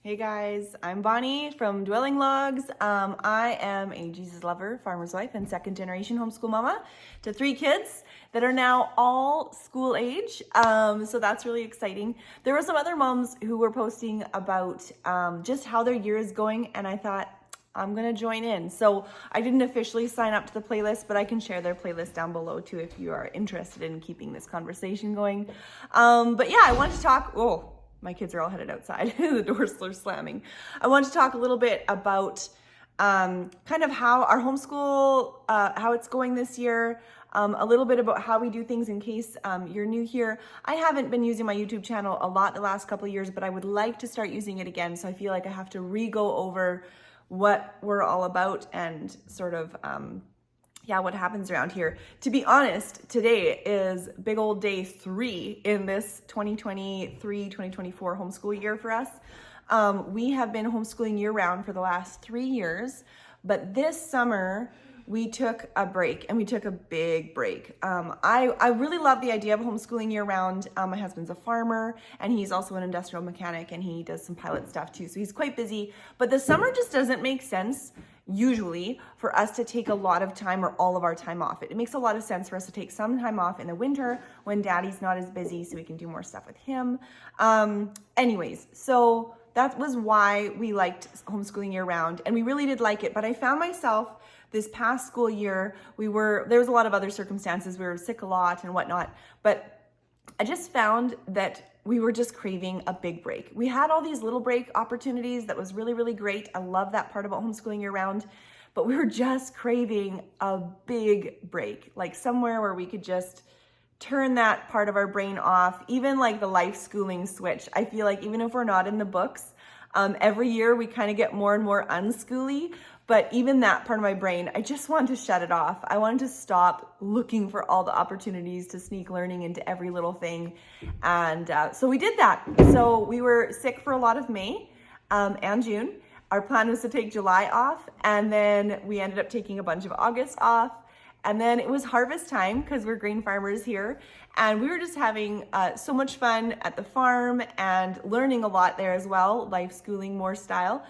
Hey guys, I'm Bonnie from Dwelling Logs. I am a Jesus lover, farmer's wife, and second generation homeschool mama to 3 kids that are now all school age. So that's really exciting. There were some other moms who were posting about just how their year is going, and I thought, I'm gonna join in. So I didn't officially sign up to the playlist, but I can share their playlist down below too if you are interested in keeping this conversation going. But yeah, I wanted to talk, my kids are all headed outside. The doors are slamming. I want to talk a little bit about kind of how our homeschool, how it's going this year, a little bit about how we do things in case you're new here. I haven't been using my YouTube channel a lot the last couple of years, but I would like to start using it again. So I feel like I have to re-go over what we're all about and sort of what happens around here. To be honest, today is big old day 3 in this 2023-2024 homeschool year for us. We have been homeschooling year round for the last 3 years, but this summer we took a break, and we took a big break. I really love the idea of homeschooling year round. My husband's a farmer, and he's also an industrial mechanic, and he does some pilot stuff too, so he's quite busy. But the summer just doesn't make sense usually for us to take a lot of time or all of our time off. It makes a lot of sense for us to take some time off in the winter when daddy's not as busy, so we can do more stuff with him. Anyways, so that was why we liked homeschooling year round, and we really did like it. But I found myself this past school year, there was a lot of other circumstances. We were sick a lot and whatnot, but I just found that we were just craving a big break. We had all these little break opportunities that was really, really great. I love that part about homeschooling year round, but we were just craving a big break, like somewhere where we could just turn that part of our brain off, even like the life schooling switch. I feel like even if we're not in the books, every year we kind of get more and more unschooly, but even that part of my brain, I just wanted to shut it off. I wanted to stop looking for all the opportunities to sneak learning into every little thing. And so we did that. So we were sick for a lot of May and June. Our plan was to take July off, and then we ended up taking a bunch of August off. And then it was harvest time because we're grain farmers here. And we were just having so much fun at the farm and learning a lot there as well, life schooling more style.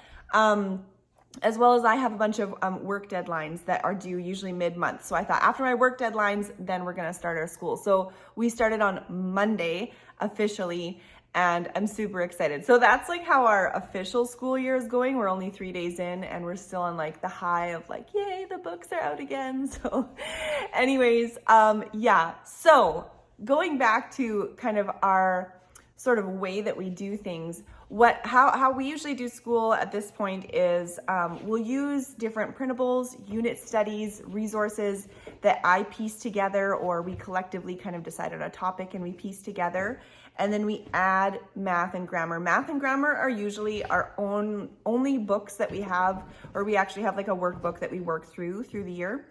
As well as I have a bunch of work deadlines that are due usually mid-month. So I thought after my work deadlines, then we're gonna start our school. So we started on Monday officially, and I'm super excited. So that's like how our official school year is going. We're only 3 days in, and we're still on like the high of like, yay, the books are out again. So anyways, so going back to kind of our sort of way that we do things, how we usually do school at this point is we'll use different printables, unit studies, resources that I piece together, or we collectively kind of decide on a topic and we piece together. And then we add math and grammar. Math and grammar are usually our only books that we have, or we actually have like a workbook that we work through the year.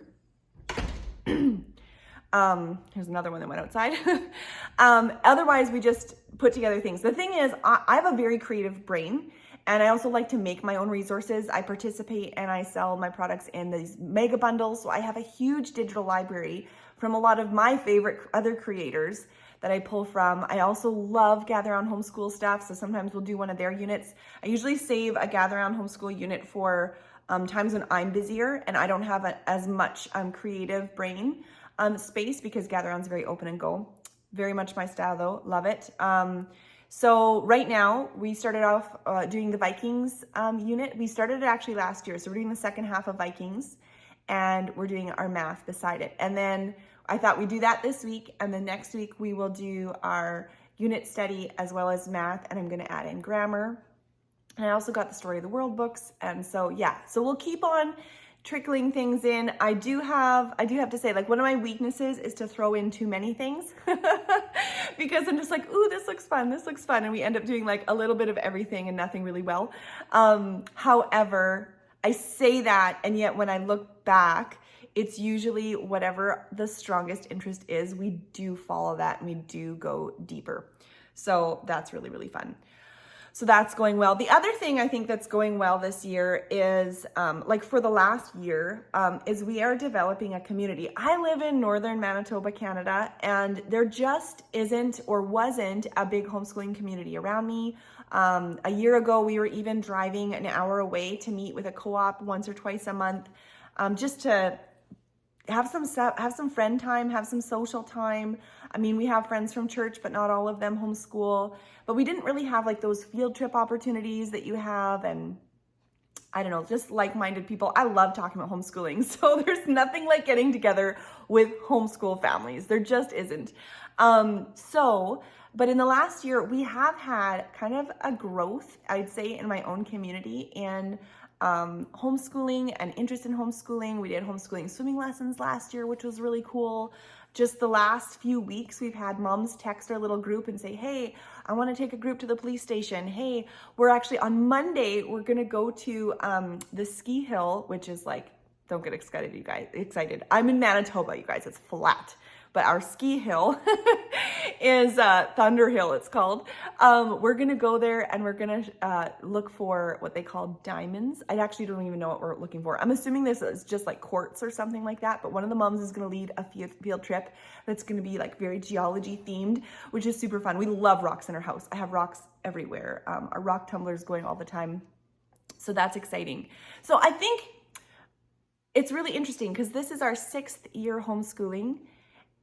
Here's another one that went outside. Otherwise, we just put together things. The thing is, I have a very creative brain, and I also like to make my own resources. I participate and I sell my products in these mega bundles. So I have a huge digital library from a lot of my favorite other creators that I pull from. I also love Gather Around Homeschool stuff. So sometimes we'll do one of their units. I usually save a Gather Around Homeschool unit for times when I'm busier and I don't have as much creative brain space, because Gather Around's very open and go. Very much my style though, love it. So right now we started off doing the Vikings unit. We started it actually last year. So we're doing the second half of Vikings, and we're doing our math beside it. And then I thought we'd do that this week, and then next week we will do our unit study as well as math, and I'm gonna add in grammar. And I also got the Story of the World books. And so so we'll keep on trickling things in. I do have to say, like, one of my weaknesses is to throw in too many things because I'm just like, ooh, this looks fun, and we end up doing like a little bit of everything and nothing really well. However, I say that, and yet when I look back, it's usually whatever the strongest interest is, we do follow that and we do go deeper. So that's really, really fun. So that's going well. The other thing I think that's going well this year is, like for the last year, is we are developing a community. I live in northern Manitoba, Canada, and there just isn't or wasn't a big homeschooling community around me. A year ago, we were even driving an hour away to meet with a co-op once or twice a month, just to have some friend time, have some social time. I mean, we have friends from church, but not all of them homeschool. But we didn't really have like those field trip opportunities that you have, and I don't know, just like-minded people. I love talking about homeschooling. So there's nothing like getting together with homeschool families. There just isn't. But in the last year, we have had kind of a growth, I'd say, in my own community and homeschooling and interest in homeschooling. We did homeschooling swimming lessons last year, which was really cool. Just the last few weeks, we've had moms text our little group and say, hey, I want to take a group to the police station. Hey, we're actually on Monday, we're going to go to the ski hill, which is like, don't get excited, you guys. I'm in Manitoba, you guys. It's flat. But our ski hill is Thunder Hill, it's called. We're gonna go there and we're gonna look for what they call diamonds. I actually don't even know what we're looking for. I'm assuming this is just like quartz or something like that, but one of the moms is gonna lead a field trip that's gonna be like very geology themed, which is super fun. We love rocks in our house. I have rocks everywhere. Our rock tumblers going all the time. So that's exciting. So I think it's really interesting because this is our 6th year homeschooling.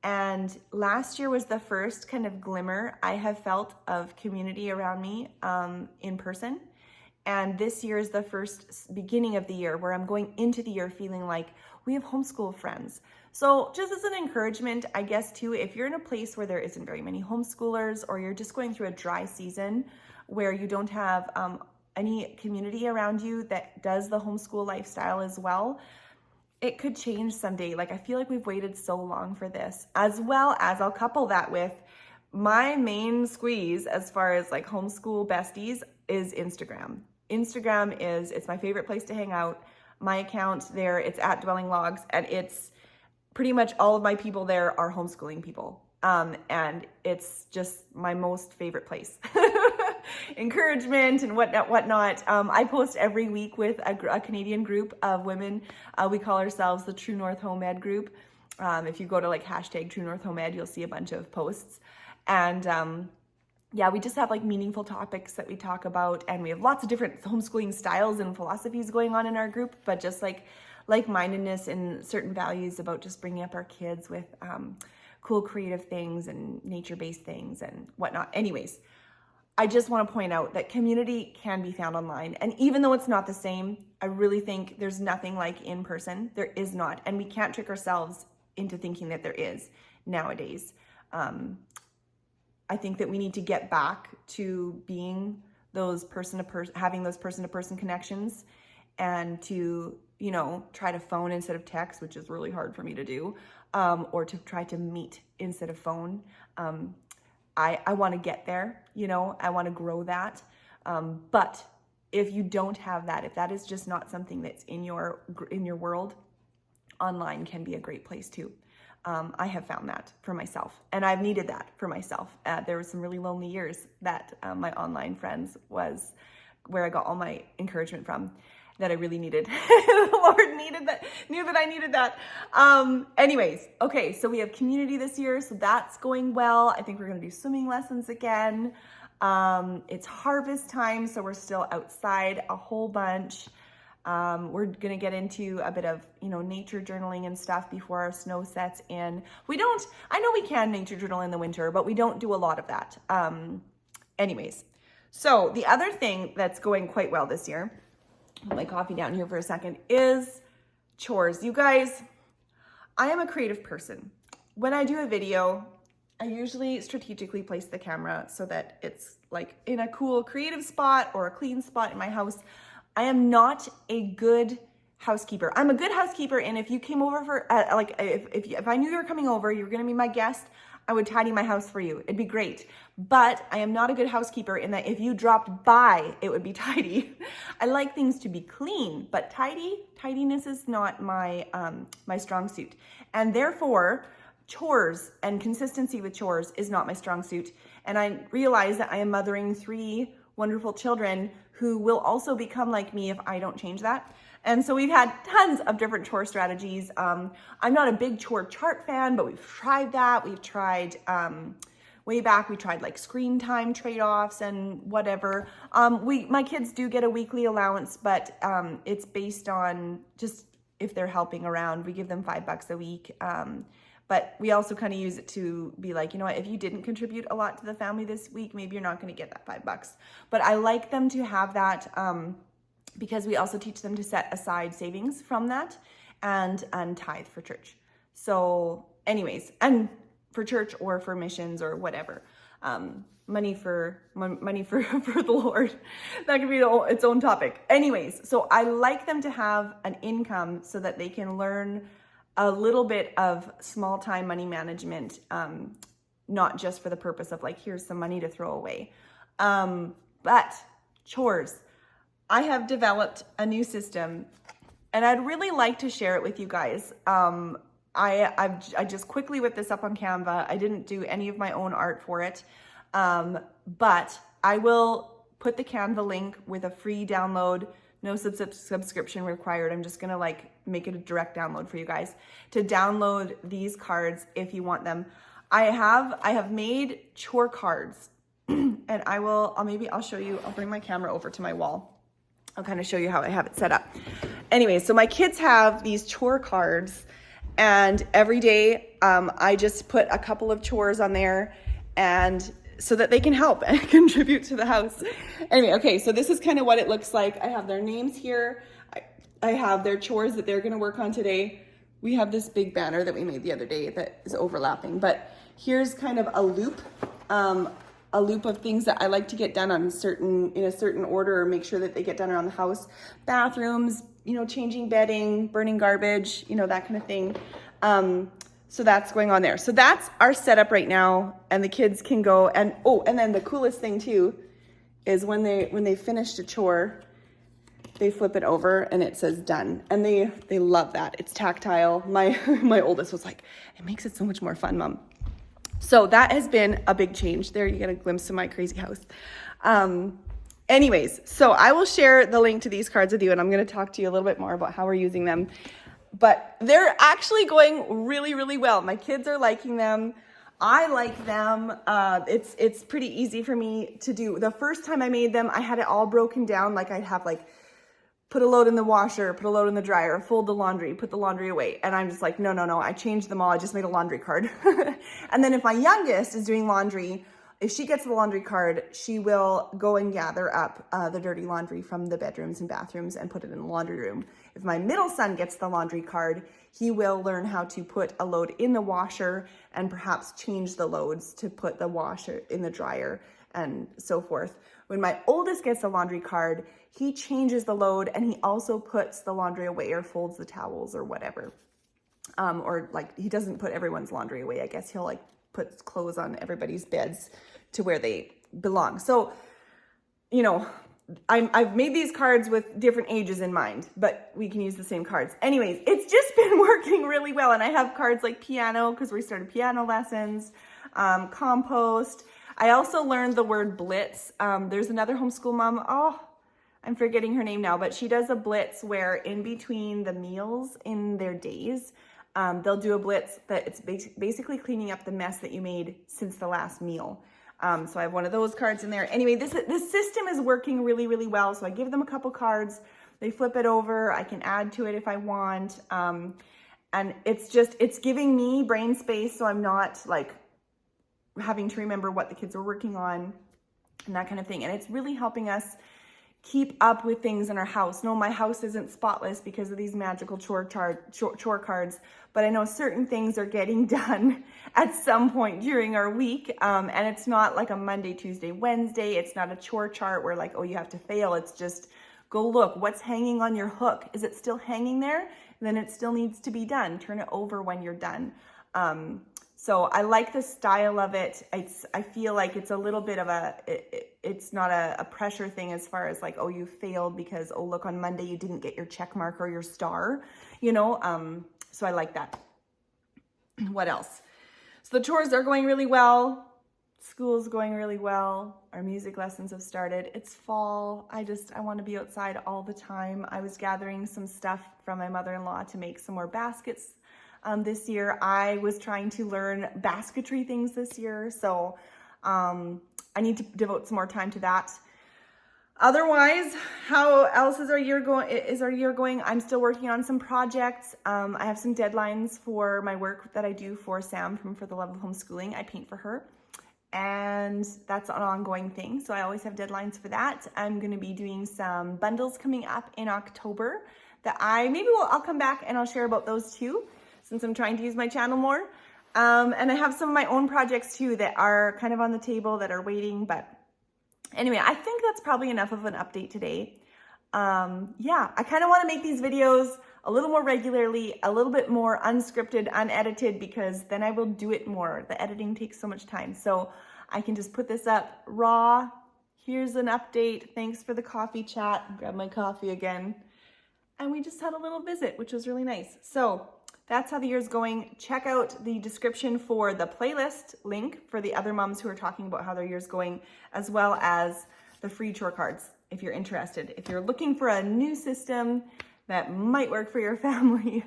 And last year was the first kind of glimmer I have felt of community around me in person. And this year is the first beginning of the year where I'm going into the year feeling like we have homeschool friends. So just as an encouragement, I guess too, if you're in a place where there isn't very many homeschoolers, or you're just going through a dry season where you don't have any community around you that does the homeschool lifestyle as well, it could change someday. Like, I feel like we've waited so long for this, as well as I'll couple that with my main squeeze as far as like homeschool besties is Instagram. It's my favorite place to hang out. My account there, it's at Dwelling Logs, and it's pretty much all of my people there are homeschooling people. And it's just my most favorite place. Encouragement and whatnot. I post every week with a Canadian group of women. We call ourselves the True North Home Ed group. If you go to like hashtag True North Home Ed, you'll see a bunch of posts. And yeah, we just have like meaningful topics that we talk about, and we have lots of different homeschooling styles and philosophies going on in our group, but just like-mindedness and certain values about just bringing up our kids with cool creative things and nature-based things and whatnot. Anyways, I just want to point out that community can be found online. And even though it's not the same, I really think there's nothing like in person. There is not. And we can't trick ourselves into thinking that there is nowadays. I think that we need to get back to being those person-to-person, having those person-to-person connections, and to, you know, try to phone instead of text, which is really hard for me to do, or to try to meet instead of phone. I want to get there, you know, I want to grow that. But if you don't have that, if that is just not something that's in your world, online can be a great place too. I have found that for myself, and I've needed that for myself. There were some really lonely years that my online friends was where I got all my encouragement from that I really needed. The Lord knew that I needed that. Anyways, okay, so we have community this year, so that's going well. I think we're gonna do swimming lessons again. It's harvest time, so we're still outside a whole bunch. We're gonna get into a bit of, you know, nature journaling and stuff before our snow sets in. I know we can nature journal in the winter, but we don't do a lot of that. Anyways, so the other thing that's going quite well this year, put my coffee down here for a second, is chores. You guys, I am a creative person. When I do a video, I usually strategically place the camera so that it's like in a cool creative spot or a clean spot in my house. I am not a good housekeeper. I'm a good housekeeper, and if you came over for, if I knew you were coming over, you were gonna be my guest, I would tidy my house for you. It'd be great. But I am not a good housekeeper in that if you dropped by, it would be tidy. I like things to be clean, but tidiness is not my my strong suit. And therefore, chores and consistency with chores is not my strong suit. And I realize that I am mothering 3 wonderful children who will also become like me if I don't change that. And so we've had tons of different chore strategies. I'm not a big chore chart fan, but we've tried that. We've tried, way back, we tried like screen time trade-offs and whatever. My kids do get a weekly allowance, but it's based on just if they're helping around. We give them $5 a week. But we also kind of use it to be like, you know what, if you didn't contribute a lot to the family this week, maybe you're not going to get that $5. But I like them to have that because we also teach them to set aside savings from that and tithe for church. So anyways, and for church or for missions or whatever, money for the Lord. That could be its own topic. Anyways, so I like them to have an income so that they can learn a little bit of small time money management, not just for the purpose of like, here's some money to throw away. But chores, I have developed a new system and I'd really like to share it with you guys. I just quickly whipped this up on Canva. I didn't do any of my own art for it. But I will put the Canva link with a free download, no subscription required. I'm just gonna like make it a direct download for you guys to download these cards if you want them. I have made chore cards and I'll show you, I'll bring my camera over to my wall. I'll kind of show you how I have it set up. Anyway, so my kids have these chore cards and every day I just put a couple of chores on there and so that they can help and contribute to the house. Anyway, okay, so this is kind of what it looks like. I have their names here. I have their chores that they're gonna work on today. We have this big banner that we made the other day that is overlapping, but here's kind of a loop of things that I like to get done in a certain order or make sure that they get done around the house. Bathrooms, changing bedding, burning garbage, that kind of thing. So that's going on there. So that's our setup right now. And the kids can go and then the coolest thing too is when they finished a chore, they flip it over and it says done. And they love that. It's tactile. My oldest was like, it makes it so much more fun, Mom. So that has been a big change. There you get a glimpse of my crazy house. Anyways, so I will share the link to these cards with you and I'm going to talk to you a little bit more about how we're using them. But they're actually going really, really well. My kids are liking them. I like them. It's pretty easy for me to do. The first time I made them, I had it all broken down. Like I'd have put a load in the washer, put a load in the dryer, fold the laundry, put the laundry away. And I'm just like, no. I changed them all. I just made a laundry card. And then if my youngest is doing laundry, if she gets the laundry card, she will go and gather up the dirty laundry from the bedrooms and bathrooms and put it in the laundry room. If my middle son gets the laundry card, he will learn how to put a load in the washer and perhaps change the loads to put the washer in the dryer and so forth. When my oldest gets the laundry card, he changes the load and he also puts the laundry away or folds the towels or whatever. Or he doesn't put everyone's laundry away. I guess he'll put clothes on everybody's beds to where they belong. So, I've made these cards with different ages in mind, but we can use the same cards. Anyways, it's just been working really well. And I have cards like piano because we started piano lessons, compost. I also learned the word blitz. There's another homeschool mom. Oh, I'm forgetting her name now, but she does a blitz where in between the meals in their days, they'll do a blitz that it's basically cleaning up the mess that you made since the last meal. So I have one of those cards in there. Anyway, this system is working really, really well. So I give them a couple cards, they flip it over. I can add to it if I want. And it's giving me brain space. So I'm not having to remember what the kids are working on and that kind of thing. And it's really helping us keep up with things in our house. No, my house isn't spotless because of these magical chore cards, but I know certain things are getting done at some point during our week. And it's not like a Monday, Tuesday, Wednesday. It's not a chore chart where you have to fail. It's just go look, what's hanging on your hook? Is it still hanging there? Then it still needs to be done. Turn it over when you're done. So I like the style of it. I feel like it's a little bit of it's not a pressure thing as far as you failed because, look, on Monday you didn't get your check mark or your star, so I like that. What else? So the chores are going really well. School's going really well. Our music lessons have started. It's fall. I want to be outside all the time. I was gathering some stuff from my mother-in-law to make some more baskets this year. I was trying to learn basketry things this year, so I need to devote some more time to that. Otherwise, how else is our year going? I'm still working on some projects. I have some deadlines for my work that I do for Sam from For the Love of Homeschooling. I paint for her, and that's an ongoing thing. So I always have deadlines for that. I'm going to be doing some bundles coming up in October that I'll come back and I'll share about those too, since I'm trying to use my channel more. And I have some of my own projects too that are kind of on the table that are waiting, but anyway, I think that's probably enough of an update today. Yeah, I kind of want to make these videos a little more regularly, a little bit more unscripted, unedited, because then I will do it more. The editing takes so much time. So I can just put this up raw. Here's an update. Thanks for the coffee chat. Grab my coffee again. And we just had a little visit, which was really nice. So that's how the year's going. Check out the description for the playlist link for the other moms who are talking about how their year's going, as well as the free chore cards if you're interested. If you're looking for a new system that might work for your family,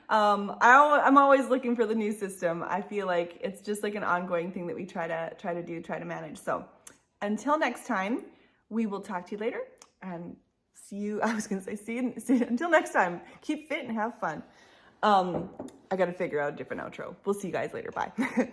I'm always looking for the new system. I feel like it's just like an ongoing thing that we try to manage. So until next time, we will talk to you later and see you. I was gonna say see you until next time. Keep fit and have fun. I got to figure out a different outro. We'll see you guys later. Bye.